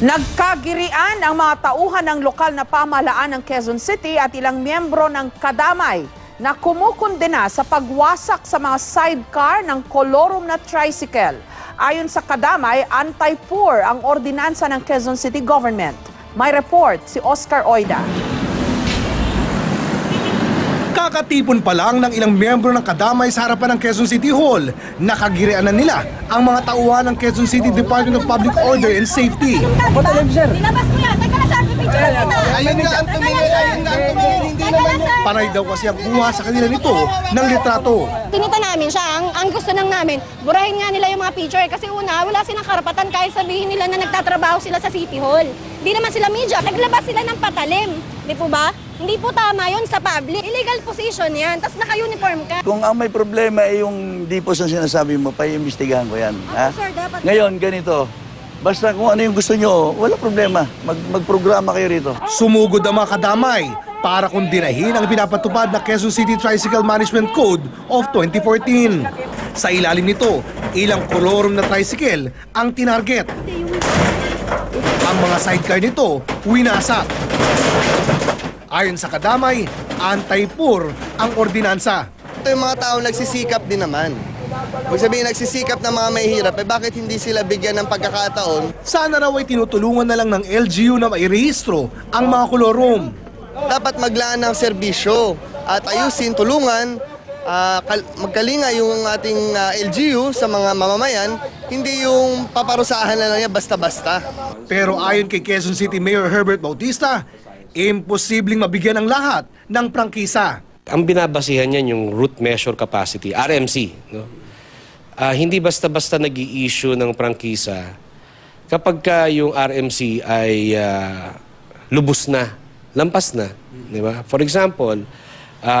Nagkagirian ang mga tauhan ng lokal na pamahalaan ng Quezon City at ilang miyembro ng Kadamay na kumukundena sa pagwasak sa mga sidecar ng kolorum na tricycle. Ayon sa Kadamay, anti-poor ang ordinansa ng Quezon City Government. May report si Oscar Oida. Kakatipon pa lang ng ilang miyembro ng Kadamay sa harapan ng Quezon City Hall, nakagirian na nila ang mga tauhan ng Quezon City Department of Public Order and Safety. Nilabas mo yan! Teka na sa akin, picture kita! Ayun nga ang Panay daw kasi ang kuha sa kanila nito ng litrato. Tinita namin siya, ang gusto lang namin, burahin nga nila yung mga picture kasi una, wala silang karapatan kahit sabihin nila na nagtatrabaho sila sa City Hall. Hindi naman sila media, naglabas sila ng patalim. Di po ba? Hindi po tama yun sa public. Illegal position yan, tapos naka-uniform ka. Kung ang may problema ay yung dipos na sinasabi mo, paiimbestigahan ko yan. Ha? Sir, dapat... Ngayon, ganito. Basta kung ano yung gusto nyo, wala problema. Magprograma kayo rito. Sumugod ang mga Kadamay para kundinahin ang pinapatupad na Quezon City Tricycle Management Code of 2014. Sa ilalim nito, ilang kolorum na tricycle ang tinarget. Ang mga sidecar nito, winasak. Ayon sa Kadamay, anti-poor ang ordinansa. Ito yung mga tao nagsisikap din naman. Kung sabihin nagsisikap na mga mahihirap, bakit hindi sila bigyan ng pagkakataon? Sana raw ay tinutulungan na lang ng LGU na mairehistro ang mga kolorum. Dapat maglaan ng serbisyo at ayusin, tulungan, magkalinga yung ating LGU sa mga mamamayan, hindi yung paparusahan na lang niya basta-basta. Pero ayon kay Quezon City Mayor Herbert Bautista, imposibleng mabigyan ng lahat ng prangkisa. Ang binabasihan niyan yung route measure capacity, RMC. No? Hindi basta-basta nag-i-issue ng prangkisa kapag ka yung RMC ay lubos na, lampas na. Di ba? For example,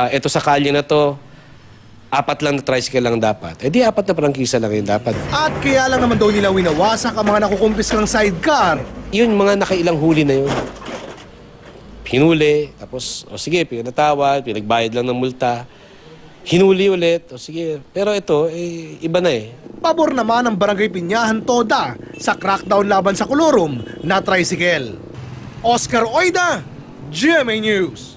ito sa kalye na to, 4 lang na tricycle lang dapat. Eh di 4 na prangkisa lang yung dapat. At kaya lang naman daw nila winawasak ang mga nakukumpiskang sidecar. Yun, mga nakailang huli na yun. Hinuli, tapos, o sige, pinatawad, pinagbayad lang ng multa. Hinuli ulit, o sige. Pero ito, iba na eh. Pabor naman ang Barangay Pinyahan Toda sa crackdown laban sa kolorum na tricycle. Oscar Oida, GMA News.